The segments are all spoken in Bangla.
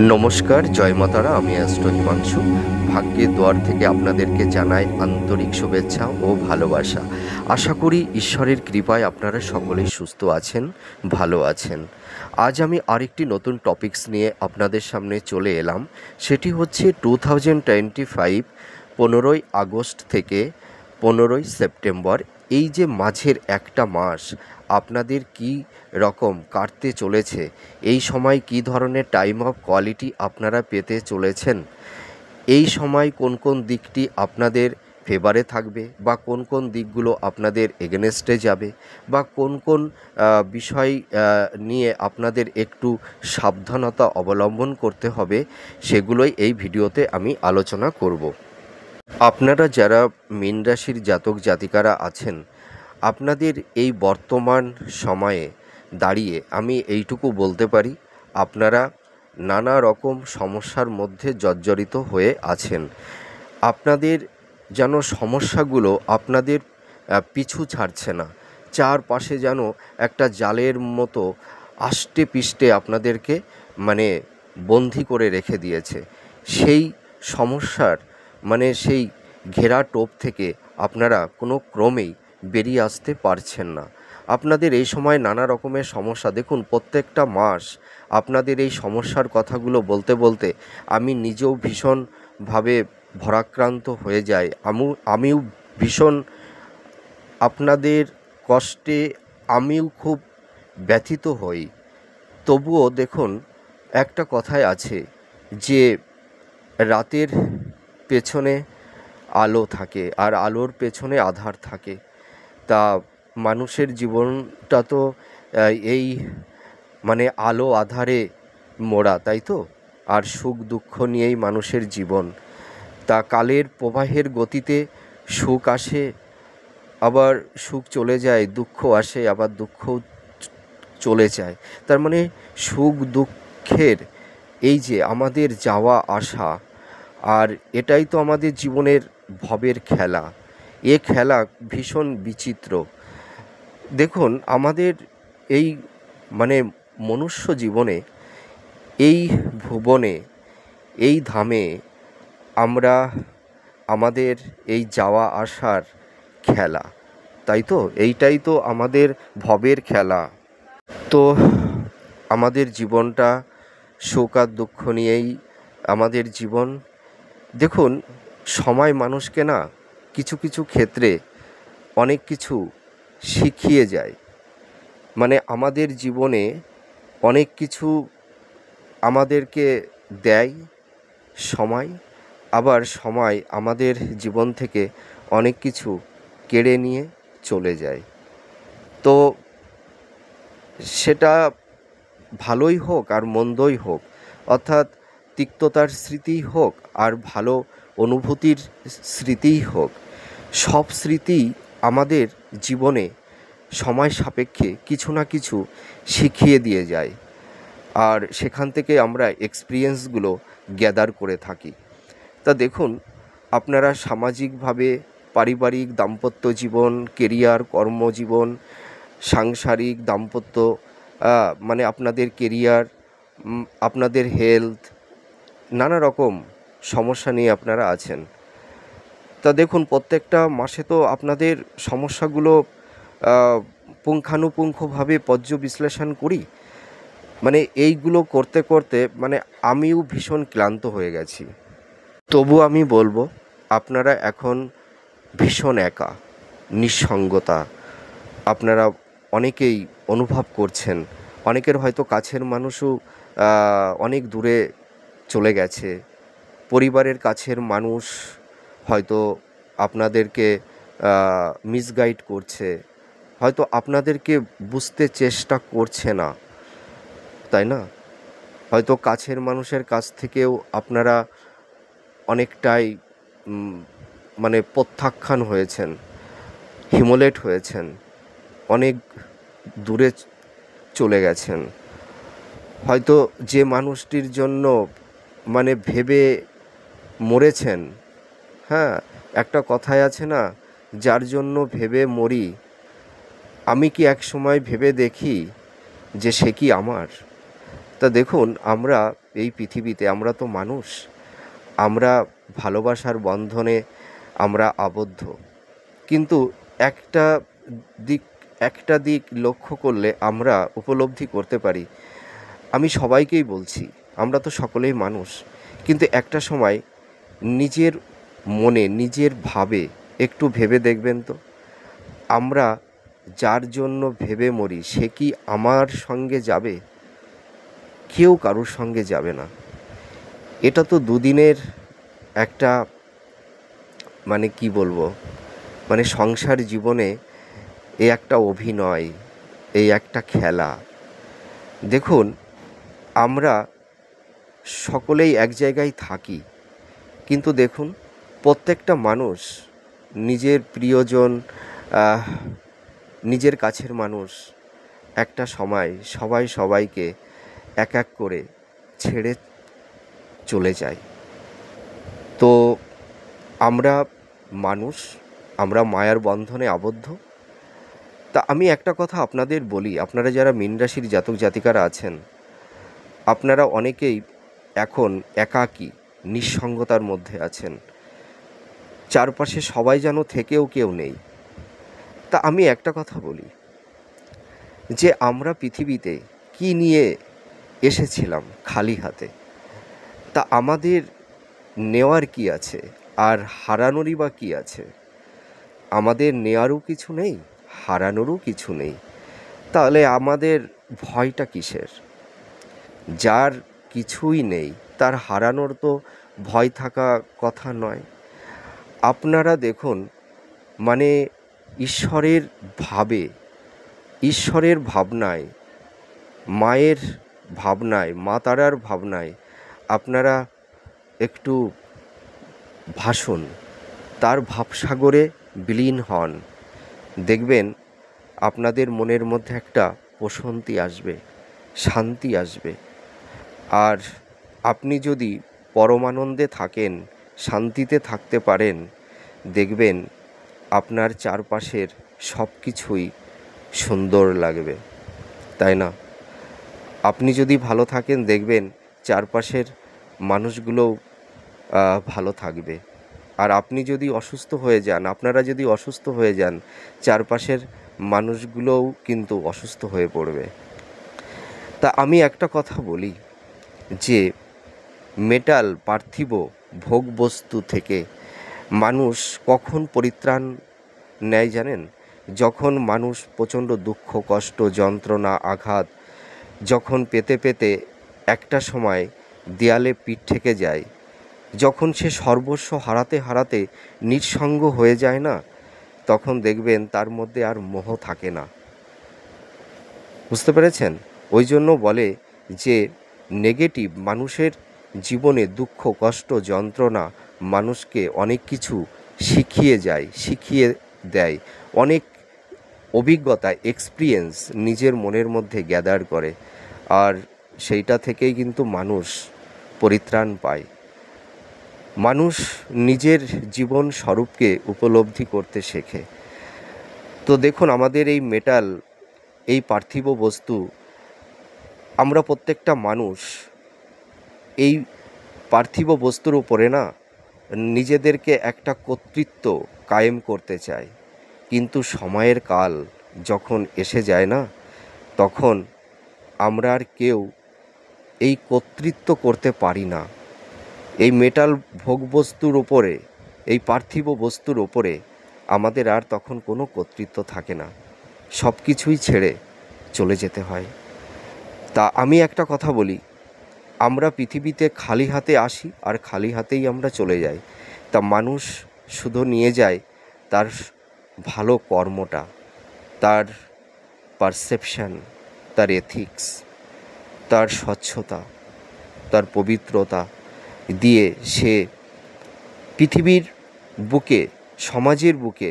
নমস্কার, জয় মাতারা। আমি অ্যাস্ট্রো হিমাংশু। ভাগ্যের দুয়ার থেকে আপনাদেরকে জানাই আন্তরিক শুভেচ্ছা ও ভালোবাসা। আশা করি ঈশ্বরের কৃপায় আপনারা সকলেই সুস্থ আছেন, ভালো আছেন। আজ আমি আরেকটি নতুন টপিকস নিয়ে আপনাদের সামনে চলে এলাম। সেটি হচ্ছে 2025 15ই আগস্ট থেকে 15ই সেপ্টেম্বর, এই যে মাঝের একটা মাস আপনাদের কি রকম কাটতে চলেছে, এই সময় কি ধরনের টাইম অফ কোয়ালিটি আপনারা পেতে চলেছেন, এই সময় কোন কোন দিকটি আপনাদের ফেভারে থাকবে বা কোন কোন দিকগুলো আপনাদের এগেনস্টে যাবে বা কোন কোন বিষয় নিয়ে আপনাদের একটু সাবধানতা অবলম্বন করতে হবে, সেগুলোই এই ভিডিওতে আমি আলোচনা করব। আপনারা যারা মীন রাশির জাতক জাতিকারা আছেন, আপনাদের এই বর্তমান সময়ে দাঁড়িয়ে আমি এইটুকু বলতে পারি, আপনারা নানা রকম সমস্যার মধ্যে জর্জরিত হয়ে আছেন। আপনাদের যেন সমস্যাগুলো আপনাদের পিছু ছাড়ছে না, চারপাশে যেন একটা জালের মতো আষ্টে পিষ্টে আপনাদেরকে বন্দি করে রেখে দিয়েছে। সেই সমস্যার সেই ঘেরা টোপ থেকে আপনারা কোনো ক্রমেই বেরিয়ে আসতে পারছেন না। আপনাদের এই সময় নানা রকমের সমস্যা, দেখুন প্রত্যেকটা মাস আপনাদের এই সমস্যার কথাগুলো বলতে বলতে আমি নিজেও ভীষণভাবে ভারাক্রান্ত হয়ে যাই। আমিও ভীষণ আপনাদের কষ্টে আমিও খুব ব্যথিত হই। তবুও দেখুন, একটা কথাই আছে যে রাতের পেছনে আলো থাকে আর আলোর পেছনে আঁধার থাকে। তা মানুষের জীবনটা তো এই আলো আঁধারে মোড়া, তাই তো? আর সুখ দুঃখ নিয়েই মানুষের জীবন। তা কালের প্রবাহের গতিতে সুখ আসে, আবার সুখ চলে যায়, দুঃখ আসে, আবার দুঃখও চলে যায়। তার সুখ দুঃখের এই যে আমাদের যাওয়া আসা, আর এটাই তো আমাদের জীবনের ভবের খেলা। এ খেলা ভীষণ বিচিত্র। দেখুন, আমাদের এই মনুষ্য জীবনে, এই ভুবনে, এই ধামে আমরা আমাদের এই যাওয়া আসার খেলা, তাই তো? এইটাই তো আমাদের ভবের খেলা। তো আমাদের জীবনটা সুখ আর দুঃখ নিয়েই আমাদের জীবন। দেখুন, সময় মানুষকে না কিছু কিছু ক্ষেত্রে অনেক কিছু শিখিয়ে যায়। আমাদের জীবনে অনেক কিছু আমাদেরকে দেয় সময়, আবার সময় আমাদের জীবন থেকে অনেক কিছু কেড়ে নিয়ে চলে যায়। তো সেটা ভালোই হোক আর মন্দই হোক, অর্থাৎ তিক্ততার স্মৃতিই হোক আর ভালো অনুভূতির স্মৃতিই হোক, সব স্মৃতি আমাদের জীবনে সময় সাপেক্ষে কিছু না কিছু শিখিয়ে দিয়ে যায়, আর সেখান থেকে আমরা এক্সপিরিয়েন্সগুলো গ্যাদার করে থাকি। তা দেখুন, আপনারা সামাজিকভাবে পারিবারিক দাম্পত্য জীবন, কেরিয়ার, কর্মজীবন, সাংসারিক দাম্পত্য, আপনাদের কেরিয়ার, আপনাদের হেলথ, নানা রকম সমস্যা নিয়ে আপনারা আছেন। তা দেখুন, প্রত্যেকটা মাসে তো আপনাদের সমস্যাগুলো পুঙ্খানুপুঙ্খভাবে পর্যবেক্ষণ করি। এইগুলো করতে করতে আমিও ভীষণ ক্লান্ত হয়ে গেছি। তবু আমি বলবো, আপনারা এখন ভীষণ একা, নিঃসঙ্গতা আপনারা অনেকেই অনুভব করছেন। অনেকের হয়তো কাছের মানুষও অনেক দূরে চলে গেছে। পরিবারের কাছের মানুষ হয়তো আপনাদেরকে মিসগাইড করছে, হয়তো আপনাদেরকে বুঝতে চেষ্টা করছে না, তাই না? হয়তো কাছের মানুষের কাছ থেকেও আপনারা অনেকটাই প্রত্যাখ্যান হয়েছেন, হিমোলেট হয়েছেন, অনেক দূরে চলে গেছেন। হয়তো যে মানুষটির জন্য ভেবে মরেছেন, হ্যাঁ, একটা কথাই আছে না, যার জন্য ভেবে মরি, আমি কি এক সময় ভেবে দেখি যে সে কি আমার? তা দেখুন, আমরা এই পৃথিবীতে, আমরা তো মানুষ, আমরা ভালোবাসার বন্ধনে আমরা আবদ্ধ। কিন্তু একটা দিক একটা দিক লক্ষ্য করলে আমরা উপলব্ধি করতে পারি, আমি সবাইকেই বলছি, আমরা তো সকলেই মানুষ, কিন্তু একটা সময় নিজের মনে নিজের ভাবে একটু ভেবে দেখবেন তো, আমরা যার জন্য ভেবে মরি সে কি আমার সঙ্গে যাবে? কেউ কারোর সঙ্গে যাবে না। এটা তো দুদিনের একটা, মানে কি বলবো, মানে সংসার জীবনে এই একটা অভিনয়, এই একটা খেলা। দেখুন, আমরা সকলেই এক জায়গায় থাকি, কিন্তু দেখুন প্রত্যেকটা মানুষ নিজের প্রিয়জন, নিজের কাছের মানুষ একটা সময় সবাই সবাইকে এক এক করে ছেড়ে চলে যায়। তো আমরা মানুষ, আমরা মায়ার বন্ধনে আবদ্ধ। তা আমি একটা কথা আপনাদের বলি, আপনারা যারা মীন রাশির জাতক জাতিকারা আছেন, আপনারা অনেকেই এখন একাকী নিঃসঙ্গতার মধ্যে আছেন, চারপাশে সবাই যেন থেকেও কেউ নেই। তা আমি একটা কথা বলি, যে আমরা পৃথিবীতে কি নিয়ে এসেছিলাম? খালি হাতে। তা আমাদের নেওয়ার কি আছে, আর হারানোরই বা কী আছে? আমাদের নেওয়ারও কিছু নেই, হারানোরও কিছু নেই। তাহলে আমাদের ভয়টা কিসের? যার কিছুই নেই তার হারানোর তো ভয় থাকা কথা নয়। আপনারা দেখুন, মানে ঈশ্বরের ভাবে, ঈশ্বরের ভাবনায়, মায়ের ভাবনায়, মা তারার ভাবনায় আপনারা একটু ভাসুন, তার ভাবসাগরে বিলীন হন। দেখবেন আপনাদের মনের মধ্যে একটা প্রশান্তি আসবে, শান্তি আসবে। আর আপনি যদি পরমানন্দে থাকেন, শান্তিতে থাকতে পারেন, দেখবেন আপনার চারপাশের সব কিছুই সুন্দর লাগবে, তাই না? আপনি যদি ভালো থাকেন, দেখবেন চারপাশের মানুষগুলোও ভালো থাকবে। আর আপনি যদি অসুস্থ হয়ে যান, আপনারা যদি অসুস্থ হয়ে যান, চারপাশের মানুষগুলোও কিন্তু অসুস্থ হয়ে পড়বে। তা আমি একটা কথা বলি, যে মেটাল পার্থিব ভোগবস্তু থেকে মানুষ কখন পরিত্রাণ নেয় জানেন? যখন মানুষ প্রচণ্ড দুঃখ, কষ্ট, যন্ত্রণা, আঘাত যখন পেতে পেতে একটা সময় দেয়ালে পিঠ ঠেকে যায়, যখন সে সর্বস্ব হারাতে হারাতে নিঃসঙ্গ হয়ে যায় না, তখন দেখবেন তার মধ্যে আর মোহ থাকে না। বুঝতে পেরেছেন? ওই জন্য বলে যে নেগেটিভ মানুষের জীবনে দুঃখ, কষ্ট, যন্ত্রণা মানুষকে অনেক কিছু শিখিয়ে দেয়, অনেক অভিজ্ঞতা, এক্সপিরিয়েন্স নিজের মনের মধ্যে গ্যাদার করে, আর সেইটা থেকেই কিন্তু মানুষ পরিত্রাণ পায়। মানুষ নিজের জীবন স্বরূপকে উপলব্ধি করতে শেখে। তো দেখুন, আমাদের এই মেটাল, এই পার্থিব বস্তু, আমরা প্রত্যেকটা মানুষ এই পার্থিব বস্তুর উপরে না নিজেদেরকে একটা কর্তৃত্ব কায়েম করতে চায়, কিন্তু সময়ের কাল যখন এসে যায় না, তখন আমরা আর কেউ এই কর্তৃত্ব করতে পারি না। এই মেটাল ভোগবস্তুর ওপরে, এই পার্থিব বস্তুর ওপরে আমাদের আর তখন কোনো কর্তৃত্ব থাকে না, সব কিছুই ছেড়ে চলে যেতে হয়। তা আমি একটা কথা বলি, আমরা পৃথিবীতে খালি হাতে আসি আর খালি হাতেই আমরা চলে যাই। তা মানুষ শুধু নিয়ে যায় তার ভালো কর্মটা, তার পারসেপশন, তার এথিক্স, তার স্বচ্ছতা, তার পবিত্রতা দিয়ে সে পৃথিবীর বুকে, সমাজের বুকে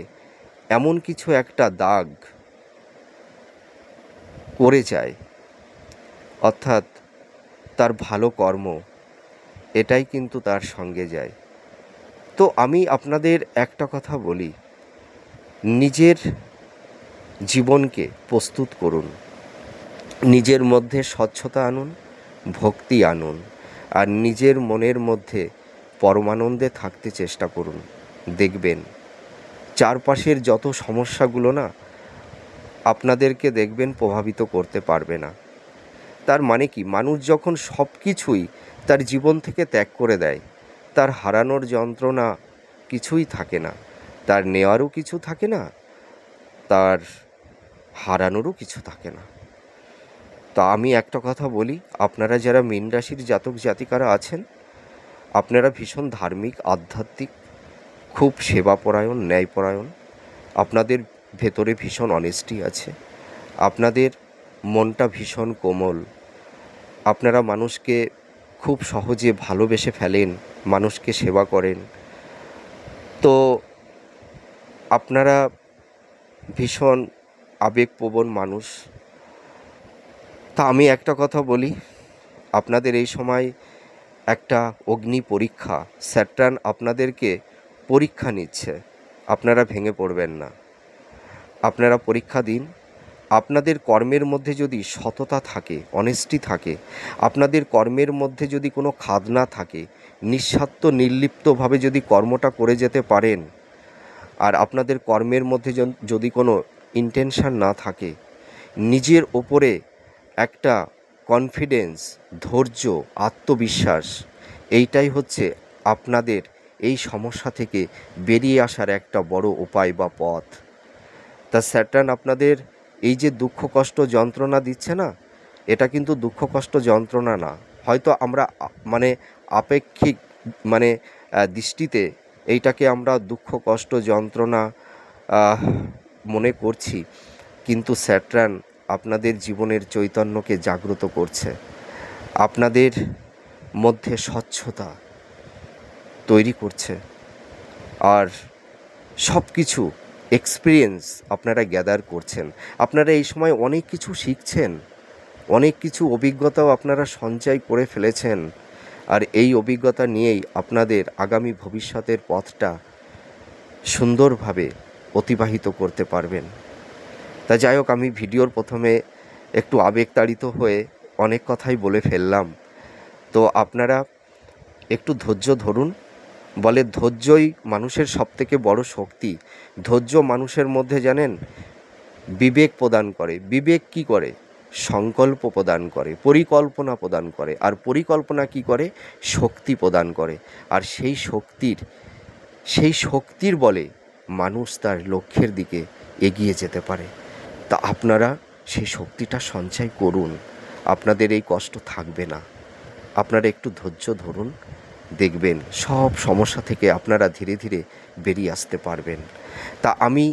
এমন কিছু একটা দাগ করে যায়, অর্থাৎ তার ভালো কর্ম এটাই কিন্তু তার সঙ্গে যায়। তো আমি আপনাদের একটা কথা বলি, নিজের জীবনকে প্রস্তুত করুন, নিজের মধ্যে স্বচ্ছতা আনুন, ভক্তি আনুন, আর নিজের মনের মধ্যে পরমানন্দে থাকতে চেষ্টা করুন। দেখবেন চারপাশের যত সমস্যাগুলো না আপনাদেরকে দেখবেন প্রভাবিত করতে পারবে না। তার মানে কি, মানুষ যখন সব কিছুই তার জীবন থেকে ত্যাগ করে দেয়, তার হারানোর যন্ত্রণা কিছুই থাকে না, তার নেওয়ারও কিছু থাকে না, তার হারানোরও কিছু থাকে না। তা আমি একটা কথা বলি, আপনারা যারা মীন রাশির জাতক জাতিকারা আছেন, আপনারা ভীষণ ধার্মিক, আধ্যাত্মিক, খুব সেবাপরায়ণ, ন্যায়পরায়ণ, আপনাদের ভেতরে ভীষণ অনেস্টি আছে, আপনাদের মনটা ভীষণ কোমল, আপনারা মানুষকে খুব সহজে ভালোবেসে ফেলেন, মানুষকে সেবা করেন। তো আপনারা ভীষণ আবেগপ্রবণ মানুষ। তা আমি একটা কথা বলি, আপনাদের এই সময় একটা অগ্নি পরীক্ষা, স্যাটার্ন আপনাদেরকে পরীক্ষা নিচ্ছে। আপনারা ভেঙে পড়বেন না, আপনারা পরীক্ষা দিন। আপনাদের কর্মের মধ্যে যদি সততা থাকে, অনেস্টি থাকে, আপনাদের কর্মের মধ্যে যদি কোনো খাদ না থাকে, নিঃস্বার্থ নির্লিপ্তভাবে যদি কর্মটা করে যেতে পারেন, আর আপনাদের কর্মের মধ্যে যদি কোনো ইন্টেনশন না থাকে, নিজের ওপরে একটা কনফিডেন্স, ধৈর্য, আত্মবিশ্বাস, এইটাই হচ্ছে আপনাদের এই সমস্যা থেকে বেরিয়ে আসার একটা বড় উপায় বা পথ। তা স্যাটার্ন আপনাদের এই যে দুঃখ কষ্ট যন্ত্রণা দিচ্ছে না, এটা কিন্তু দুঃখ কষ্ট যন্ত্রণা না। হয়তো আমরা মানে আপেক্ষিক মানে দৃষ্টিতে এইটাকে আমরা দুঃখ কষ্ট যন্ত্রণা মনে করছি, কিন্তু স্যাটার্ন আপনাদের জীবনের চৈতন্যকে জাগ্রত করছে, আপনাদের মধ্যে স্বচ্ছতা তৈরি করছে, আর সব কিছু এক্সপিরিয়েন্স আপনারা গ্যাদার করছেন। আপনারা এই সময় অনেক কিছু শিখছেন, অনেক কিছু অভিজ্ঞতাও আপনারা সঞ্চয় করে ফেলেছেন, আর এই অভিজ্ঞতা নিয়েই আপনাদের আগামী ভবিষ্যতের পথটা সুন্দরভাবে অতিবাহিত করতে পারবেন। তা যাই হোক, আমি ভিডিওর প্রথমে একটু আবেগতাড়িত হয়ে অনেক কথাই বলে ফেললাম। তো আপনারা একটু ধৈর্য ধরুন। বলে ধৈর্যই মানুষের সবথেকে বড় শক্তি। ধৈর্য মানুষের মধ্যে জানেন বিবেক প্রদান করে। বিবেক কি করে? সংকল্প প্রদান করে, পরিকল্পনা প্রদান করে, আর পরিকল্পনা কি করে? শক্তি প্রদান করে। আর সেই শক্তির বলে মানুষ তার লক্ষ্যের দিকে এগিয়ে যেতে পারে। তা আপনারা সেই শক্তিটা সঞ্চয় করুন, আপনাদের এই কষ্ট থাকবে না। আপনারা একটু ধৈর্য ধরুন, দেখবেন সব সমস্যা থেকে আপনারা ধীরে ধীরে বেরিয়ে আসতে পারবেন। তা আমি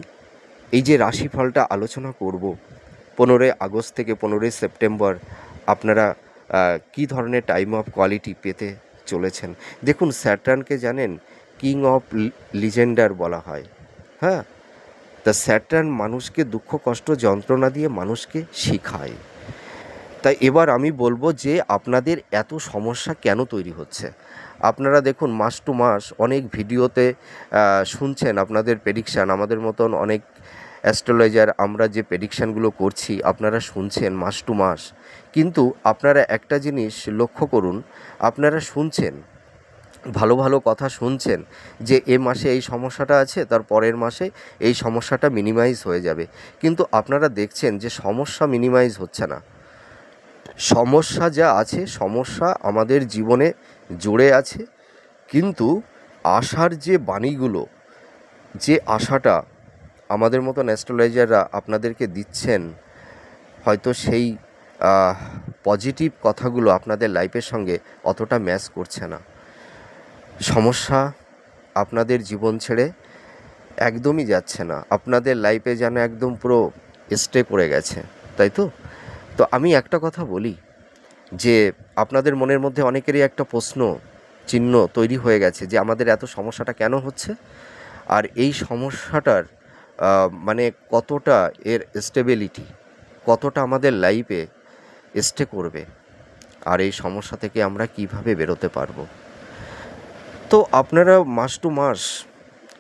এই যে রাশিফলটা আলোচনা করব, 15 আগস্ট থেকে 15 সেপ্টেম্বর আপনারা কি ধরনের টাইম অফ কোয়ালিটি পেতে চলেছেন। দেখুন, স্যাটার্নকে জানেন কিং অফ লিজেন্ডার বলা হয়। হ্যাঁ, তা স্যাটার্ন মানুষকে দুঃখ কষ্ট যন্ত্রণা দিয়ে মানুষকে শেখায়। তাই এবার আমি বলবো যে আপনাদের এত সমস্যা কেন তৈরি হচ্ছে। আপনারা দেখুন, মাস টু মাস অনেক ভিডিওতে শুনছেন আপনাদের প্রেডিকশান, আমাদের মতন অনেক অ্যাস্ট্রোলজার আমরা যে প্রেডিকশানগুলো করছি আপনারা শুনছেন মাস টু মাস। কিন্তু আপনারা একটা জিনিস লক্ষ্য করুন, আপনারা শুনছেন, ভালো ভালো কথা শুনছেন যে এ মাসে এই সমস্যাটা আছে, তার পরের মাসে এই সমস্যাটা মিনিমাইজ হয়ে যাবে, কিন্তু আপনারা দেখছেন যে সমস্যা মিনিমাইজ হচ্ছে না। সমস্যা যা আছে, সমস্যা আমাদের জীবনে জুড়ে আছে, কিন্তু আশার যে বাণীগুলো, যে আশাটা আমাদের মতন অ্যাস্ট্রোলজাররা আপনাদেরকে দিচ্ছেন, হয়তো সেই পজিটিভ কথাগুলো আপনাদের লাইফের সঙ্গে অতটা ম্যাচ করছে না। সমস্যা আপনাদের জীবন ছেড়ে একদমই যাচ্ছে না, আপনাদের লাইফে যেন একদম পুরো স্টে করে গেছে, তাই তো? তো আমি একটা কথা বলি যে আপনাদের মনের মধ্যে অনেকেরই একটা প্রশ্ন চিহ্ন তৈরি হয়ে গেছে যে আমাদের এত সমস্যাটা কেন হচ্ছে, আর এই সমস্যাটার মানে কতটা এর স্টেবিলিটি, কতটা আমাদের লাইফে স্টে করবে, আর এই সমস্যা থেকে আমরা কিভাবে বেরোতে পারবো। তো আপনারা মাস টু মাস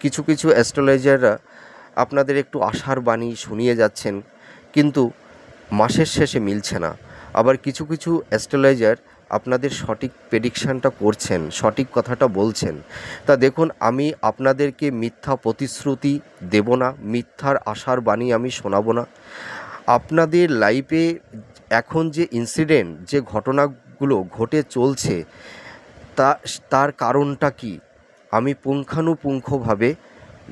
কিছু কিছু অ্যাস্ট্রোলজাররা আপনাদের একটু আশার বাণী শুনিয়ে যাচ্ছেন, কিন্তু মাসের শেষে মিলছে না। আবার কিছু কিছু অ্যাস্ট্রোলজার আপনাদের সঠিক প্রেডিকশানটা করছেন, সঠিক কথাটা বলছেন। তা দেখুন, আমি আপনাদেরকে মিথ্যা প্রতিশ্রুতি দেব না, মিথ্যার আশার বাণী আমি শোনাবো না। আপনাদের লাইফে এখন যে ইনসিডেন্ট, যে ঘটনাগুলো ঘটে চলছে, তার কারণটা কি আমি পুঙ্খানুপুঙ্খভাবে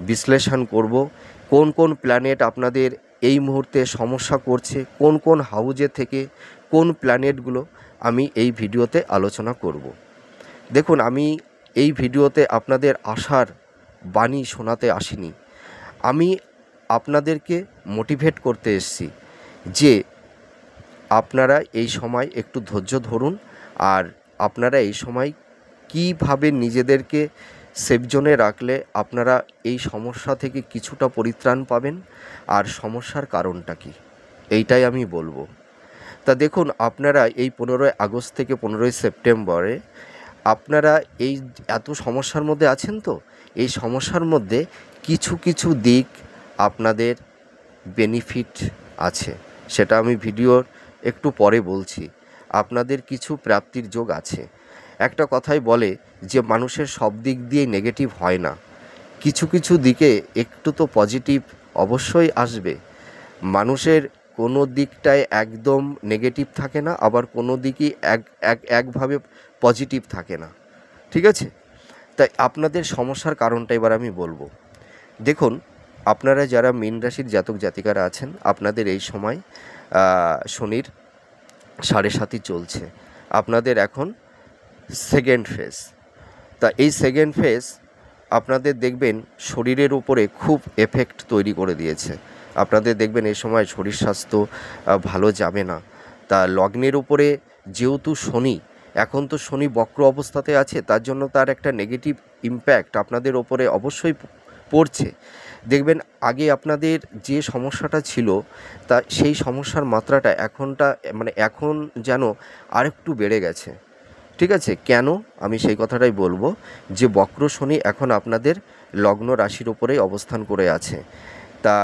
বিশ্লেষণ করব। কোন কোন প্ল্যানেট আপনাদের এই মুহূর্তে সমস্যা করছে, কোন কোন হাউজে থেকে কোন প্ল্যানেটগুলো, আমি এই ভিডিওতে আলোচনা করব। দেখুন, আমি এই ভিডিওতে আপনাদের আশার বাণী শোনাতে আসিনি। আমি আপনাদেরকে মোটিভেট করতে এসেছি যে আপনারা এই সময় একটু ধৈর্য ধরুন, আর আপনারা এই সময় কীভাবে নিজেদেরকে সেফ জোনে রাখলে আপনারা এই সমস্যা থেকে কিছুটা পরিত্রাণ পাবেন, আর সমস্যার কারণটা কী, এইটাই আমি বলবো। তা দেখুন, আপনারা এই 15ই আগস্ট থেকে 15ই সেপ্টেম্বরে আপনারা এই এত সমস্যার মধ্যে আছেন, তো এই সমস্যার মধ্যে কিছু কিছু দিক আপনাদের বেনিফিট আছে, সেটা আমি ভিডিওর একটু পরে বলছি। আপনাদের কিছু প্রাপ্তির যোগ আছে। একটা কথাই বলে যে মানুষের সব দিক দিয়ে নেগেটিভ হয় না, কিছু কিছু দিকে একটু তো পজিটিভ অবশ্যই আসবে। মানুষের কোনো দিকটায় একদম নেগেটিভ থাকে না, আবার কোনো দিকই একভাবে পজিটিভ থাকে না, ঠিক আছে? তাই আপনাদের সমস্যার কারণটা এবার আমি বলবো। দেখুন, আপনারা যারা মীন রাশির জাতক জাতিকারা আছেন, আপনাদের এই সময় শনির 7.5 চলছে, আপনাদের এখন সেকেন্ড ফেজ। তা এই সেকেন্ড ফেজ আপনাদের দেখবেন শরীরের উপরে খুব এফেক্ট তৈরি করে দিয়েছে। আপনাদের দেখবেন এই সময় শরীর স্বাস্থ্য ভালো যাবে না। তা লগ্নের উপরে যেহেতু শনি, এখন তো শনি বক্র অবস্থাতে আছে, তার জন্য তার একটা নেগেটিভ ইম্প্যাক্ট আপনাদের ওপরে অবশ্যই পড়ছে। দেখবেন আগে আপনাদের যে সমস্যাটা ছিল, তা সেই সমস্যার মাত্রাটা এখন যেন আরেকটু বেড়ে গেছে, ঠিক আছে? কেন, আমি সেই কথাটাই বলবো যে বক্র শনি এখন আপনাদের লগ্ন রাশির ওপরেই অবস্থান করে আছে। তা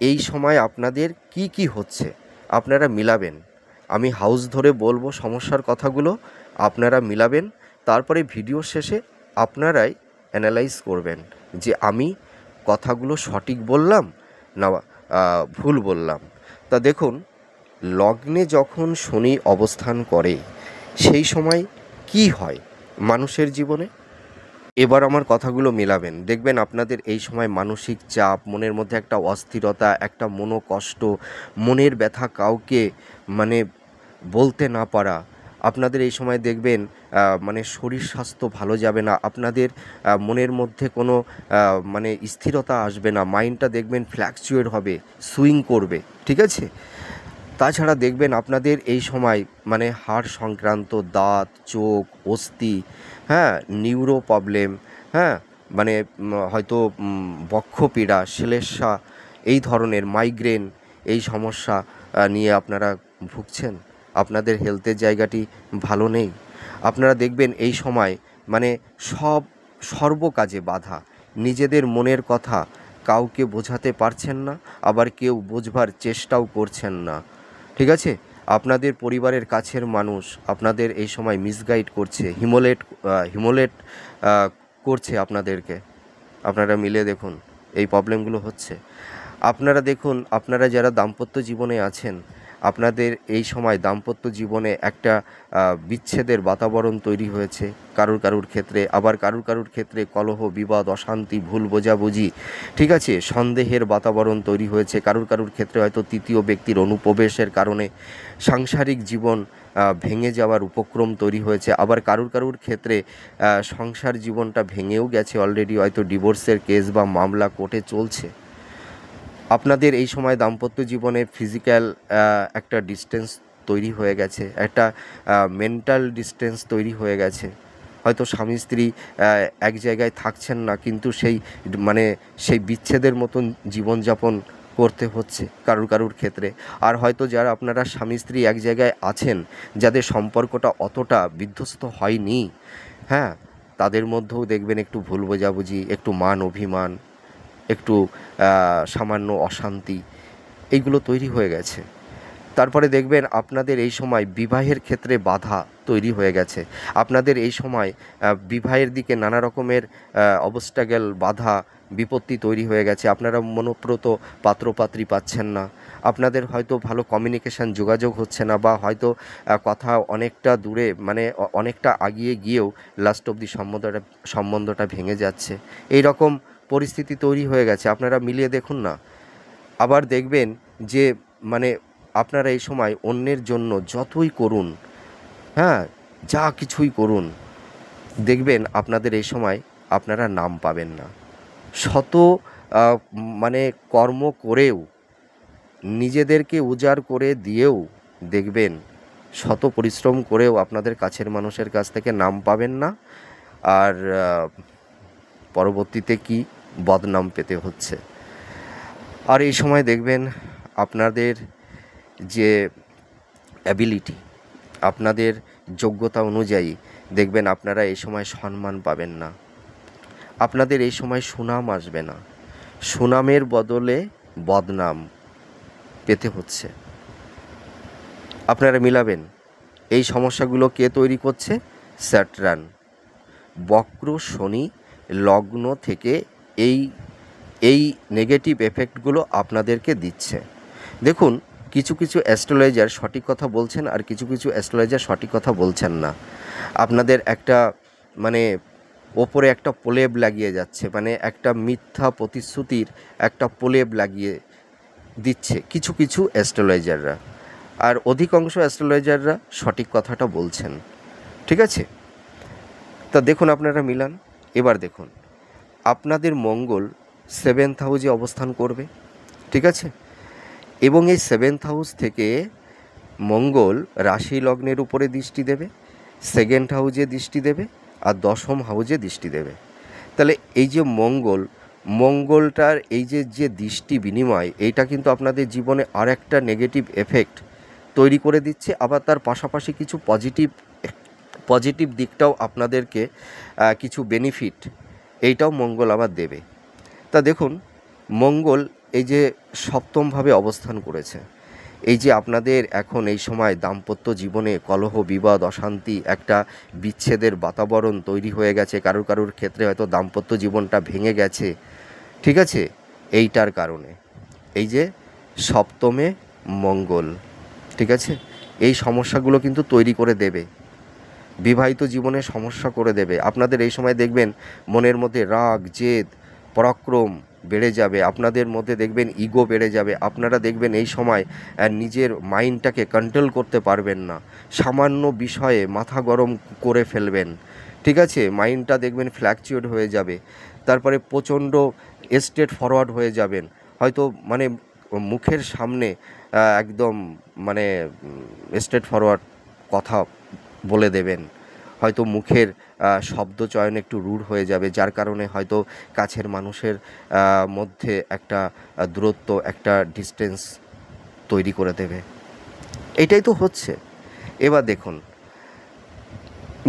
এই সময় আপনাদের কি কি হচ্ছে আপনারা মিলাবেন, আমি হাউস ধরে বলবো সমস্যার কথাগুলো, আপনারা মিলাবেন। তারপরে ভিডিও শেষে আপনারাই অ্যানালাইজ করবেন যে আমি কথাগুলো সঠিক বললাম না ভুল বললাম। তা দেখুন, লগ্নে যখন শনি অবস্থান করে সেই সময় কি হয় মানুষের জীবনে, এবার আমার কথাগুলো মেলাবেন, দেখবেন আপনাদের এই সময় মানসিক চাপ, মনের মধ্যে একটা অস্থিরতা, একটা মনোকষ্ট, মনের ব্যথা কাউকে বলতে না পারা। আপনাদের এই সময় দেখবেন শরীর স্বাস্থ্য ভালো যাবে না, আপনাদের মনের মধ্যে কোনো স্থিরতা আসবে না, মাইন্ডটা দেখবেন ফ্ল্যাকচুয়েট হবে, সুইং করবে, ঠিক আছে? তাছাড়া দেখবেন আপনাদের এই সময় হাড় সংক্রান্ত, দাঁত, চোখ, অস্থি, নিউরো প্রবলেম, হয়তো বক্ষপীড়া, শ্লেষ্মা, এই ধরনের মাইগ্রেন, এই সমস্যা নিয়ে আপনারা ভুগছেন। আপনাদের হেলথের জায়গাটি ভালো নেই। আপনারা দেখবেন এই সময় সর্বকাজে বাধা, নিজেদের মনের কথা কাউকে বোঝাতে পারছেন না, আবার কেউ বোঝবার চেষ্টাও করছেন না, ঠিক আছে? আপনাদের পরিবারের কাছের মানুষ আপনাদের এই সময় মিসগাইড করছে, হিমোলেট করছে আপনাদেরকে। আপনারা মিলে দেখুন এই প্রবলেমগুলো হচ্ছে। আপনারা দেখুন, আপনারা যারা দাম্পত্য জীবনে আছেন, আপনাদের এই সময় দাম্পত্য জীবনে একটা বিচ্ছেদের বাতাবরণ তৈরি হয়েছে কারুর ক্ষেত্রে, আবার কারুর ক্ষেত্রে কলহ, বিবাদ, অশান্তি, ভুল বোঝাবুঝি, ঠিক আছে, সন্দেহের বাতাবরণ তৈরি হয়েছে। কারুর ক্ষেত্রে হয়তো তৃতীয় ব্যক্তির অনুপ্রবেশের কারণে সাংসারিক জীবন ভেঙে যাওয়ার উপক্রম তৈরি হয়েছে। আবার কারুর ক্ষেত্রে সংসার জীবনটা ভেঙেও গেছে অলরেডি, হয়তো ডিভোর্সের কেস বা মামলা কোর্টে চলছে। আপনাদের এই সময় দাম্পত্য জীবনে ফিজিক্যাল একটা ডিস্টেন্স তৈরি হয়ে গেছে, একটা মেন্টাল ডিস্টেন্স তৈরি হয়ে গেছে। হয়তো স্বামী স্ত্রী এক জায়গায় থাকছেন না, কিন্তু সেই বিচ্ছেদের মতন জীবনযাপন করতে হচ্ছে কারুর ক্ষেত্রে। আর হয়তো যারা আপনারা স্বামী স্ত্রী এক জায়গায় আছেন, যাদের সম্পর্কটা অতটা বিধ্বস্ত হয়নি, তাদের মধ্যেও দেখবেন একটু ভুল বোঝাবুঝি, একটু মান অভিমান, একটু সামান্য অশান্তি, এইগুলো তৈরি হয়ে গেছে। তারপরে দেখবেন আপনাদের এই সময় বিবাহের ক্ষেত্রে বাধা তৈরি হয়ে গেছে। আপনাদের এই সময় বিবাহের দিকে নানা রকমের অবস্ট্যাগেল, বাধা, বিপত্তি তৈরি হয়ে গেছে। আপনারা মনঃপ্রত পাত্রপাত্রী পাচ্ছেন না। আপনাদের হয়তো ভালো কমিউনিকেশান, যোগাযোগ হচ্ছে না, বা হয়তো কথা অনেকটা দূরে, মানে অনেকটা আগিয়ে গিয়েও লাস্ট অবধি সম্বন্ধটা ভেঙে যাচ্ছে। এই রকম পরিস্থিতি তৈরি হয়ে গেছে। আপনারা মিলিয়ে দেখুন না। আবার দেখবেন যে মানে আপনারা এই সময় অন্যের জন্য যতই করুন, হ্যাঁ, যা কিছুই করুন, দেখবেন আপনাদের এই সময় আপনারা নাম পাবেন না। শত মানে কর্ম করেও, নিজেদেরকে উজাড় করে দিয়েও দেখবেন, শত পরিশ্রম করেও আপনাদের কাছের মানুষের কাছ থেকে নাম পাবেন না। আর পরবর্তীতে কি বদনাম পেতে হচ্ছে। আর এই সময় দেখবেন আপনাদের যে অ্যাবিলিটি, আপনাদের যোগ্যতা অনুযায়ী দেখবেন আপনারা এই সময় সম্মান পাবেন না। আপনাদের এই সময় সুনাম আসবে না। সুনামের বদলে বদনাম পেতে হচ্ছে। আপনারা মিলাবেন, এই সমস্যাগুলো কে তৈরি করছে? স্যাটার্ন, বক্র শনি লগ্ন থেকে এই নেগেটিভ এফেক্টগুলো আপনাদেরকে দিচ্ছে। দেখুন, কিছু কিছু অ্যাস্ট্রোলজার সঠিক কথা বলছেন, আর কিছু কিছু অ্যাস্ট্রোলজার সঠিক কথা বলছেন না। আপনাদের একটা মানে ওপরে একটা প্রলেপ লাগিয়ে যাচ্ছে, মানে একটা মিথ্যা প্রতিশ্রুতির একটা প্রলেপ লাগিয়ে দিচ্ছে কিছু কিছু অ্যাস্ট্রোলজাররা, আর অধিকাংশ অ্যাস্ট্রোলজাররা সঠিক কথাটা বলছেন। ঠিক আছে? তা দেখুন, আপনারা মিলান। এবার দেখুন, আপনাদের মঙ্গল 7th হাউসে অবস্থান করবে। ঠিক আছে? এবং এই 7th হাউস থেকে মঙ্গল রাশি লগ্নের উপরে দৃষ্টি দেবে, 2nd হাউসে দৃষ্টি দেবে, আর 10ম হাউসে দৃষ্টি দেবে। তাহলে এই যে মঙ্গলটার এই যে দৃষ্টি বিনিময়, এইটা কিন্তু আপনাদের জীবনে আর একটা নেগেটিভ এফেক্ট তৈরি করে দিচ্ছে। আবার তার পাশাপাশি কিছু পজিটিভ দিকটাও আপনাদেরকে কিছু বেনিফিট, এইটাও মঙ্গল আবার দেবে। তা দেখুন, মঙ্গল এই যে সপ্তমভাবে অবস্থান করেছে, এই যে আপনাদের এখন এই সময় দাম্পত্য জীবনে কলহ, বিবাদ, অশান্তি, একটা বিচ্ছেদের বাতাবরণ তৈরি হয়ে গেছে। কারুর ক্ষেত্রে হয়তো দাম্পত্য জীবনটা ভেঙে গেছে। ঠিক আছে? এইটার কারণে এই যে সপ্তমে মঙ্গল, ঠিক আছে, এই সমস্যাগুলো কিন্তু তৈরি করে দেবে, বিবাহিত জীবনে সমস্যা করে দেবে। আপনাদের এই সময় দেখবেন মনের মধ্যে রাগ, জেদ, পরাক্রম বেড়ে যাবে। আপনাদের মধ্যে দেখবেন ইগো বেড়ে যাবে। আপনারা দেখবেন এই সময় নিজের মাইন্ডটাকে কন্ট্রোল করতে পারবেন না। সামান্য বিষয়ে মাথা গরম করে ফেলবেন। ঠিক আছে? মাইন্ডটা দেখবেন ফ্ল্যাকচুয়েট হয়ে যাবে। তারপরে প্রচণ্ড স্ট্রেট ফরওয়ার্ড হয়ে যাবেন। হয়তো মানে মুখের সামনে একদম মানে স্ট্রেট ফরওয়ার্ড কথা বলে দেবেন। হয়তো মুখের শব্দ চয়ন একটু রূঢ় হয়ে যাবে, যার কারণে হয়তো কাছের মানুষের মধ্যে একটা দূরত্ব, একটা ডিস্টেন্স তৈরি করে দেবে। এটাই তো হচ্ছে। এবার দেখুন,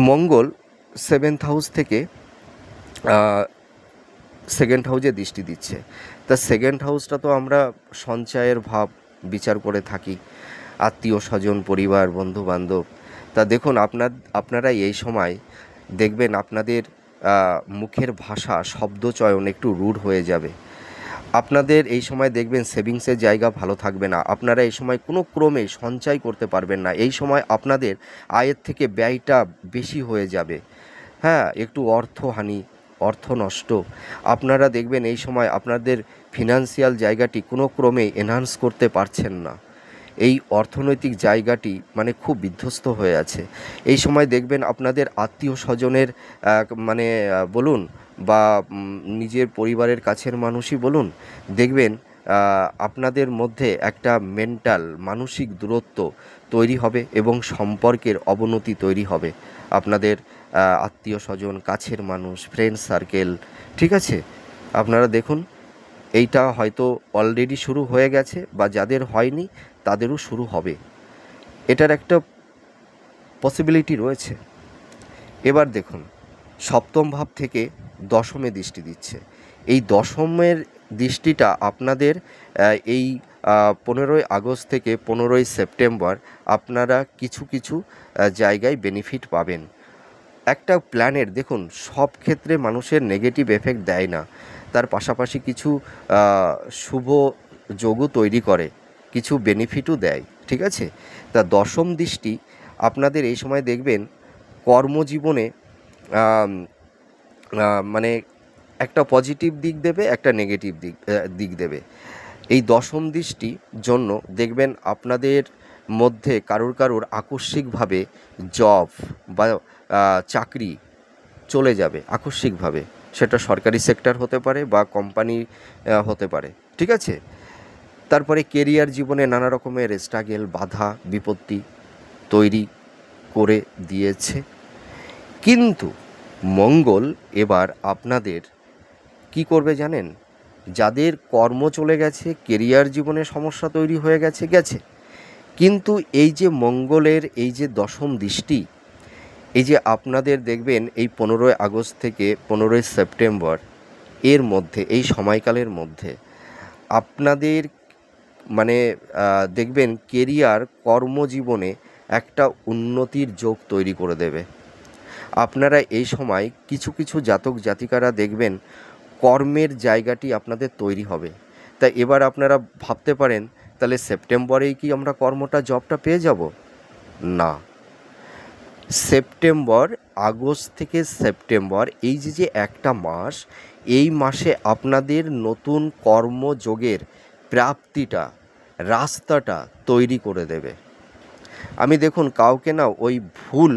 মঙ্গল 7th হাউস থেকে 2nd হাউসে দৃষ্টি দিচ্ছে। তা 2nd হাউসটা তো আমরা সঞ্চয়ের ভাব বিচার করে থাকি, আত্মীয় স্বজন, পরিবার, বন্ধুবান্ধব। তা দেখুন, আপনারা এই সময় দেখবেন আপনাদের মুখের ভাষা, শব্দচয়ন একটু রূঢ় হয়ে যাবে। আপনাদের এই সময় দেখবেন সেভিংসের জায়গা ভালো থাকবে না। আপনারা এই সময় কোনো ক্রমে সঞ্চয় করতে পারবেন না। এই সময় আপনাদের আয়ের থেকে ব্যয়টা বেশি হয়ে যাবে। হ্যাঁ, একটু অর্থহানি, অর্থ নষ্ট। আপনারা দেখবেন এই সময় আপনাদের ফিনান্সিয়াল জায়গাটি কোনো ক্রমে এনহান্স করতে পারছেন না। এই অর্থনৈতিক জায়গাটি মানে খুব বিধ্বস্ত হয়ে আছে। এই সময় দেখবেন আপনাদের আত্মীয় স্বজনের মানে বলুন, বা নিজের পরিবারের কাছের মানুষই বলুন, দেখবেন আপনাদের মধ্যে একটা মেন্টাল, মানসিক দূরত্ব তৈরি হবে এবং সম্পর্কের অবনতি তৈরি হবে। আপনাদের আত্মীয় স্বজন, কাছের মানুষ, ফ্রেন্ড সার্কেল, ঠিক আছে? আপনারা দেখুন, এইটা হয়তো অলরেডি শুরু হয়ে গেছে, বা যাদের হয়নি তাদেরও শুরু হবে। এটার একটা পসিবিলিটি রয়েছে। এবার দেখুন, সপ্তম ভাব থেকে দশমে দৃষ্টি দিচ্ছে। এই দশমের দৃষ্টিটা আপনাদের এই 15ই আগস্ট থেকে 15ই সেপ্টেম্বর আপনারা কিছু কিছু জায়গায় বেনিফিট পাবেন। একটা প্ল্যানের দেখুন সব ক্ষেত্রে মানুষের নেগেটিভ এফেক্ট দেয় না, তার পাশাপাশি কিছু শুভ যোগও তৈরি করে, কিছু বেনিফিটও দেয়, ঠিক আছে। তা দশম দৃষ্টি আপনাদের এই সময় দেখবেন কর্মজীবনে আম, মানে একটা পজিটিভ দিক দেবে, একটা নেগেটিভ দিক দেবে। এই দশম দৃষ্টি জন্য দেখবেন আপনাদের মধ্যে কারুর কারুর আকস্মিকভাবে জব বা চাকরি চলে যাবে আকস্মিকভাবে, সেটা সরকারি সেক্টর হতে পারে বা কোম্পানি হতে পারে, ঠিক আছে। তারপরে কেরিয়ার জীবনে নানা রকমের স্ট্রাগেল, বাধা বিপত্তি তৈরি করে দিয়েছে, কিন্তু মঙ্গল এবার আপনাদের কি করবে জানেন? যাদের কর্ম চলে গেছে, কেরিয়ার জীবনে সমস্যা তৈরি হয়ে গেছে, কিন্তু এই যে মঙ্গলের এই যে দশম দৃষ্টি, এই যে আপনাদের দেখবেন এই 15ই আগস্ট থেকে 15ই সেপ্টেম্বর এর মধ্যে, এই সময়কালের মধ্যে আপনাদের মানে দেখবেন কেরিয়ার কর্মজীবনে একটা উন্নতির যোগ তৈরি করে দেবে। আপনারা এই সময় কিছু কিছু জাতক জাতিকারা দেখবেন কর্মের জায়গাটি আপনাদের তৈরি হবে। তাই এবার আপনারা ভাবতে পারেন তাহলে সেপ্টেম্বরেই কি আমরা কর্মটা জবটা পেয়ে যাব? না, সেপ্টেম্বর, আগস্ট থেকে সেপ্টেম্বর এই যে একটা মাস, এই মাসে আপনাদের নতুন কর্মযোগের প্রাপ্তিটা, রাস্তাটা তৈরি করে দেবে। আমি দেখুন কাউকে না ওই ভুল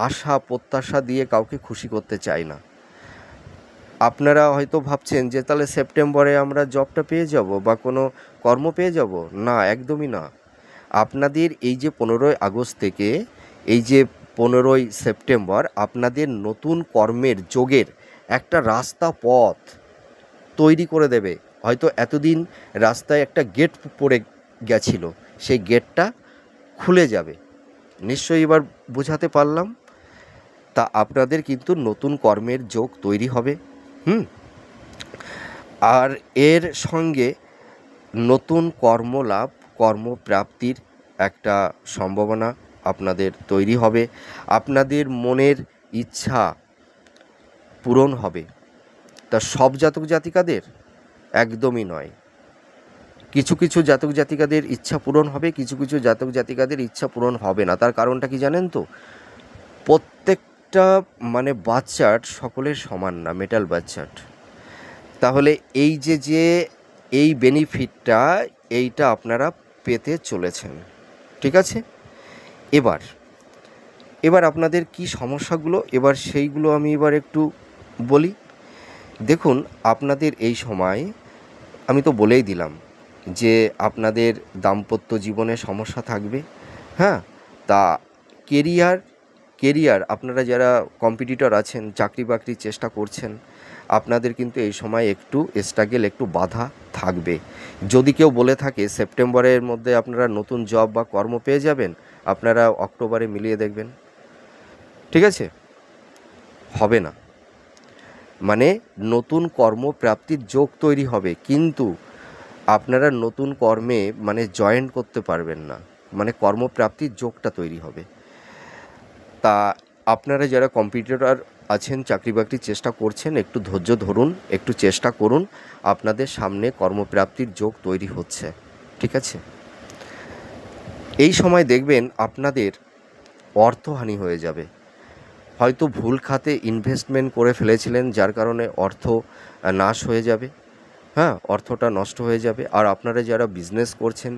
আশা প্রত্যাশা দিয়ে কাউকে খুশি করতে চাই না। আপনারা হয়তো ভাবছেন যে তাহলে সেপ্টেম্বরে আমরা জবটা পেয়ে যাব বা কোনো কর্ম পেয়ে যাব, না একদমই না। আপনাদের এই যে 15ই আগস্ট থেকে এই যে 15ই সেপ্টেম্বর আপনাদের নতুন কর্মের যোগের একটা রাস্তা পথ তৈরি করে দেবে। হয়তো এতদিন রাস্তায় একটা গেট পড়ে গেছিল, সেই গেটটা খুলে যাবে। নিশ্চয়ই এবার বোঝাতে পারলাম। তা আপনাদের কিন্তু নতুন কর্মের যোগ তৈরি হবে। আর এর সঙ্গে নতুন কর্মলাভ, কর্মপ্রাপ্তির একটা সম্ভাবনা আপনাদের তৈরি হবে। আপনাদের মনের ইচ্ছা পূরণ হবে। তা সব জাতক জাতিকাদের একদমই নয়। কিছু কিছু জাতক জাতিকাদের ইচ্ছা পূরণ হবে, কিছু কিছু জাতক জাতিকাদের ইচ্ছা পূরণ হবে না। তার কারণটা কি জানেন তো? প্রত্যেকটা মানে বাচ্চার সকলের সমান না, মেটাল বাচ্চার। তাহলে এই যে এই বেনিফিটটা, এইটা আপনারা পেতে চলেছেন, ঠিক আছে। এবার আপনাদের কি সমস্যাগুলো, এবার সেইগুলো আমি এবার একটু বলি। দেখুন আপনাদের এই সময় আমি তো বলেই দিলাম যে আপনাদের দাম্পত্য জীবনে সমস্যা থাকবে। হ্যাঁ, তা কেরিয়ার আপনারা যারা কম্পিটিটর আছেন, চাকরি বাকরির চেষ্টা করছেন, আপনাদের কিন্তু এই সময় একটু স্ট্রাগল, একটু বাধা থাকবে। যদি কেউ বলে থাকে সেপ্টেম্বরের মধ্যে আপনারা নতুন জব বা কর্ম পেয়ে যাবেন, আপনারা অক্টোবরে মিলিয়ে দেখবেন, ঠিক আছে, হবে না। মানে নতুন কর্মপ্রাপ্তির যোগ তৈরি হবে, কিন্তু আপনারা নতুন কর্মে মানে জয়েন করতে পারবেন না, মানে কর্মপ্রাপ্তির যোগটা তৈরি হবে। তা আপনারা যারা কম্পিটিটর আছেন, চাকরি বাকরির চেষ্টা করছেন, একটু ধৈর্য ধরুন, একটু চেষ্টা করুন, আপনাদের সামনে কর্মপ্রাপ্তির যোগ তৈরি হচ্ছে, ঠিক আছে। এই সময় দেখবেন আপনাদের অর্থহানি হয়ে যাবে। হয়তো ভুল খাতে ইনভেস্টমেন্ট করে ফেলেছিলেন, যার কারণে অর্থ নাশ হয়ে যাবে। হ্যাঁ, অর্থটা নষ্ট হয়ে যাবে। আর আপনারা যারা বিজনেস করছেন,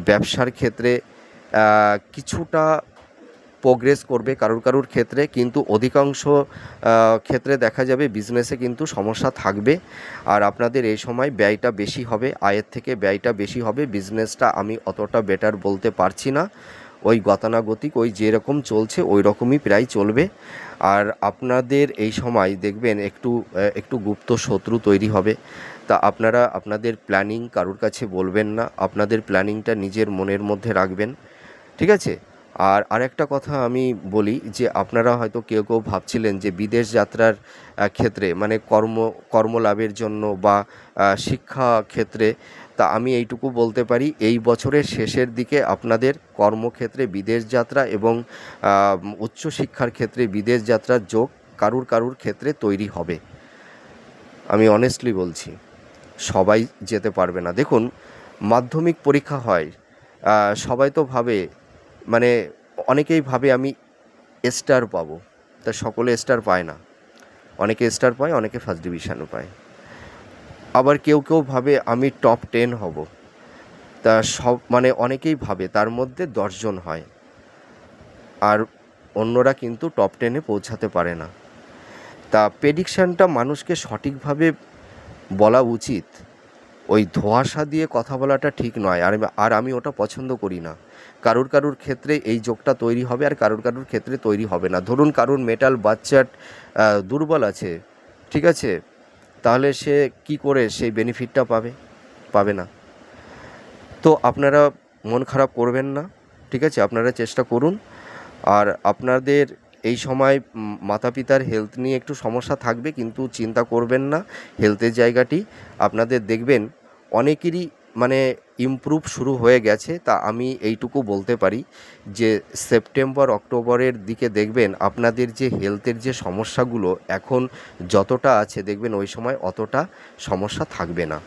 ব্যবসার ক্ষেত্রে কিছুটা প্রোগ্রেস করবে কারুর ক্ষেত্রে, কিন্তু অধিকাংশ ক্ষেত্রে দেখা যাবে বিজনেসে কিন্তু সমস্যা থাকবে। আর আপনাদের এই সময় ব্যয়টা বেশি হবে, আয়ের থেকে ব্যয়টা বেশি হবে। বিজনেসটা আমি অতটা বেটার বলতে পারছি না, ওই গতানুগতিক, ওই যেরকম চলছে ওই রকমই প্রায় চলবে। আর আপনাদের এই সময় দেখবেন একটু গুপ্ত শত্রু তৈরি হবে। তা আপনারা আপনাদের প্ল্যানিং কারুর কাছে বলবেন না, আপনাদের প্ল্যানিংটা নিজের মনের মধ্যে রাখবেন, ঠিক আছে। আর আরেকটা কথা আমি বলি যে আপনারা হয়তো কেউ ভাবছিলেন যে বিদেশ যাত্রার ক্ষেত্রে মানে কর্মলাভের জন্য বা শিক্ষা ক্ষেত্রে তা আমি এইটুকু বলতে পারি, এই বছরের শেষের দিকে আপনাদের কর্মক্ষেত্রে বিদেশ যাত্রা এবং উচ্চশিক্ষার ক্ষেত্রে বিদেশ যাত্রার যোগ কারুর ক্ষেত্রে তৈরি হবে। আমি অনেস্টলি বলছি, সবাই যেতে পারবে না। দেখুন, মাধ্যমিক পরীক্ষা হয়, সবাই তো ভাবে, মানে অনেকেই ভাবে আমি স্টার পাবো, তা সকলে স্টার পায় না। অনেকে স্টার পায়, অনেকে ফার্স্ট ডিভিশনও পায়। আবার কেউ ভাবে আমি টপ 10 হব, তা সব মানে অনেকেই ভাবে তার মধ্যে 10 জন হয়, আর অন্যরা কিন্তু টপ 10-এ পৌঁছাতে পারে না। তা প্রেডিকশানটা মানুষকে সঠিকভাবে বলা উচিত, ওই ধোঁয়াশা দিয়ে কথা বলাটা ঠিক নয়। আর আমি ওটা পছন্দ করি না। কারুর ক্ষেত্রে এই যোগটা তৈরি হবে, আর কারুর ক্ষেত্রে তৈরি হবে না। ধরুন কারুর মেটাল বাচ্চার দুর্বল আছে, ঠিক আছে, তাহলে সে কি করে সেই বেনিফিটটা পাবে না। তো আপনারা মন খারাপ করবেন না, ঠিক আছে, আপনারা চেষ্টা করুন। আর আপনাদের এই সময় মাতা পিতার হেলথ নিয়ে একটু সমস্যা থাকবে, কিন্তু চিন্তা করবেন না। হেলথের জায়গাটি আপনাদের দেখবেন অনেকেরই মানে ইমপ্রুভ শুরু হয়ে গেছে। তা আমি এইটুকু বলতে পারি যে সেপ্টেম্বর অক্টোবরের দিকে দেখবেন আপনাদের যে হেলথের যে সমস্যাগুলো এখন যতটা আছে, দেখবেন ওই সময় অতটা সমস্যা থাকবে না।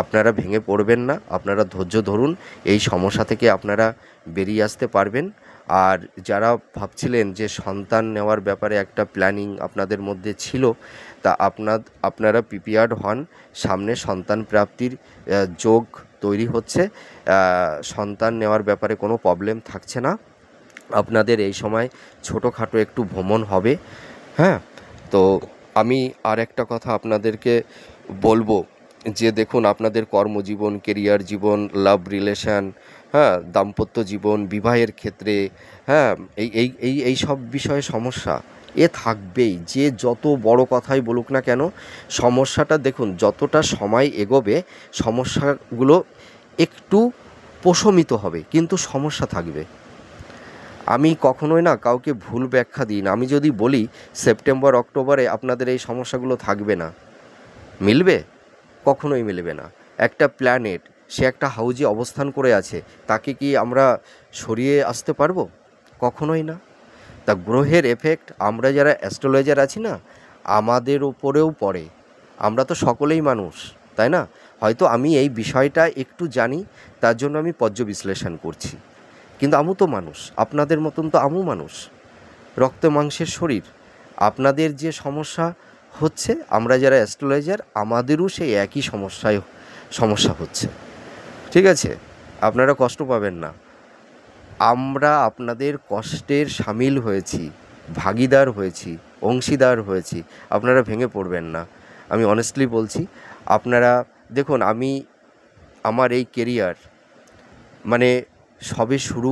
আপনারা ভেঙে পড়বেন না, আপনারা ধৈর্য ধরুন, এই সমস্যা থেকে আপনারা বেরিয়ে আসতে পারবেন। আর যারা ভাবছিলেন যে সন্তান নেওয়ার ব্যাপারে একটা প্ল্যানিং আপনাদের মধ্যে ছিল, তা আপনারা প্রিপেয়ার্ড হন। সামনে সন্তান প্রাপ্তির যোগ তৈরি হচ্ছে, সন্তান নেওয়ার ব্যাপারে কোনো প্রবলেম থাকছে না। আপনাদের এই সময় ছোটোখাটো একটু ভ্রমণ হবে। হ্যাঁ, তো আমি আর একটা কথা আপনাদেরকে বলবো যে দেখুন, আপনাদের কর্মজীবন, কেরিয়ার জীবন, লাভ রিলেশান, হ্যাঁ, দাম্পত্য জীবন, বিবাহের ক্ষেত্রে, হ্যাঁ, এই সব বিষয়ে সমস্যা থাকবেই। যে যত বড় কথাই বলুক না কেন, সমস্যাটা দেখুন যতটা সময় এগোবে সমস্যাগুলো একটু প্রশমিত হবে, কিন্তু সমস্যা থাকবে। আমি কখনোই না কাউকে ভুল ব্যাখ্যা দিই না। আমি যদি বলি সেপ্টেম্বর অক্টোবরে আপনাদের এই সমস্যাগুলো থাকবে না, মিলবে? কখনোই মিলবে না। একটা প্ল্যানেট, সে একটা হাউজে অবস্থান করে আছে, তাকে কি আমরা সরিয়ে আসতে পারবো? কখনোই না। তা গ্রহের এফেক্ট আমরা যারা অ্যাস্ট্রোলজার আছি না, আমাদের ওপরেও পড়ে। আমরা তো সকলেই মানুষ, তাই না? হয়তো আমি এই বিষয়টা একটু জানি, তার জন্য আমি পর্যবেক্ষণ করছি, কিন্তু আমিও তো মানুষ, আপনাদের মতন তো আমিও মানুষ, রক্ত মাংসের শরীর। আপনাদের যে সমস্যা হচ্ছে, আমরা যারা অ্যাস্ট্রোলজার আমাদেরও সেই একই সমস্যা হচ্ছে, ঠিক আছে? আপনারা কষ্ট পাবেন না। আমরা আপনাদের কষ্টের শামিল হয়েছি, ভাগীদার হয়েছি, অংশীদার হয়েছি। আপনারা ভেঙে পড়বেন না, আমি অনেস্টলি বলছি। আপনারা দেখুন, আমি আমার এই কেরিয়ার মানে সবে শুরু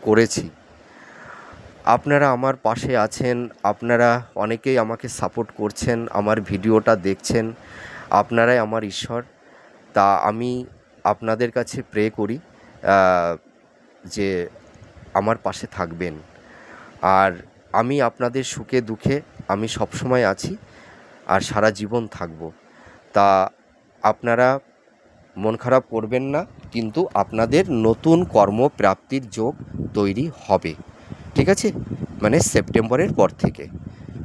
করেছি, আপনারা আমার পাশে আছেন, আপনারা অনেকেই আমাকে সাপোর্ট করছেন, আমার ভিডিওটা দেখছেন, আপনারাই আমার ঈশ্বর। তা আমি আপনাদের কাছে প্রে করি যে আমার পাশে থাকবেন। আর আমি আপনাদের সুখে দুঃখে আমি সবসময় আছি, আর সারা জীবন থাকব। তা আপনারা মন খারাপ করবেন না, কিন্তু আপনাদের নতুন কর্মপ্রাপ্তির যোগ তৈরি হবে, ঠিক আছে? মানে সেপ্টেম্বরের পর থেকে,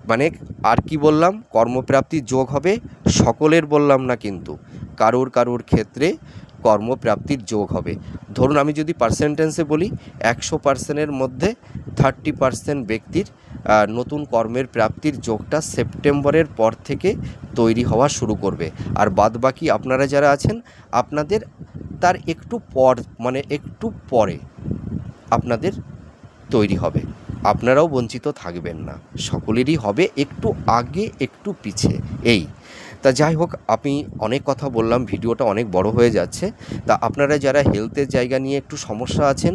মানে আর কি বললাম, কর্মপ্রাপ্তির যোগ হবে, সকলের বললাম না, কিন্তু কারুর ক্ষেত্রে কর্মপ্রাপ্তির যোগ হবে। ধরুন আমি যদি পার্সেন্টেন্সে বলি, 100%-এর মধ্যে 30% ব্যক্তির নতুন কর্মের প্রাপ্তির যোগটা সেপ্টেম্বরের পর থেকে তৈরি হওয়া শুরু করবে। আর বাদবাকি আপনারা যারা আছেন, আপনাদের তার একটু পরে আপনাদের তৈরি হবে। আপনারাও বঞ্চিত থাকবেন না, সকলেরই হবে, একটু আগে একটু পিছে এই। তা যাই হোক, আমি অনেক কথা বললাম, ভিডিওটা অনেক বড় হয়ে যাচ্ছে। তা আপনারা যারা হেলথের জায়গা নিয়ে একটু সমস্যা আছেন,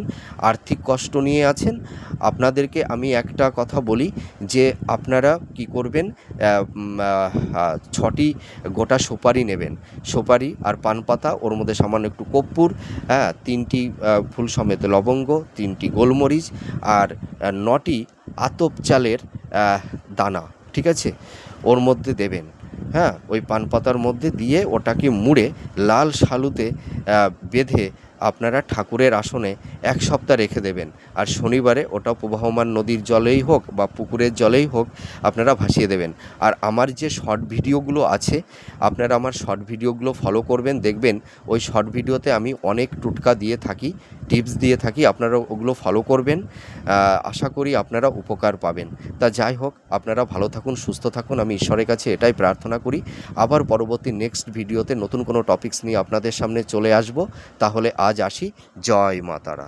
আর্থিক কষ্ট নিয়ে আছেন, আপনাদেরকে আমি একটা কথা বলি যে আপনারা কি করবেন, 6টি গোটা সুপারি নেবেন, সুপারি আর পান পাতা, ওর মধ্যে সামান্য একটু কর্পূর, 3টি ফুল সমেত লবঙ্গ, 3টি গোলমরিচ, আর 9টি আতপ চালের দানা, ঠিক আছে, ওর মধ্যে দেবেন। হ্যাঁ, ওই পান পাতার মধ্যে দিয়ে ওটাকে মুড়ে লাল শালুতে বেঁধে আপনারা ঠাকুরের আসনে 1 সপ্তাহ রেখে দেবেন। আর শনিবারে ওটা প্রবাহমান নদীর জলেই হোক বা পুকুরের জলেই হোক আপনারা ভাসিয়ে দেবেন। আর আমার যে শর্ট ভিডিওগুলো আছে, আপনারা আমার শর্ট ভিডিওগুলো ফলো করবেন, দেখবেন ওই শর্ট ভিডিওতে আমি অনেক টোটকা দিয়ে থাকি, টিপস দিয়ে থাকি, আপনারা ওগুলো ফলো করবেন। আশা করি আপনারা উপকার পাবেন। তা যাই হোক, আপনারা ভালো থাকুন, সুস্থ থাকুন, আমি ঈশ্বরের কাছে এটাই প্রার্থনা করি। আবার পরবর্তী নেক্সট ভিডিওতে নতুন কোনো টপিকস নিয়ে আপনাদের সামনে চলে আসব। তাহলে আজ আসি। জয় মা তারা।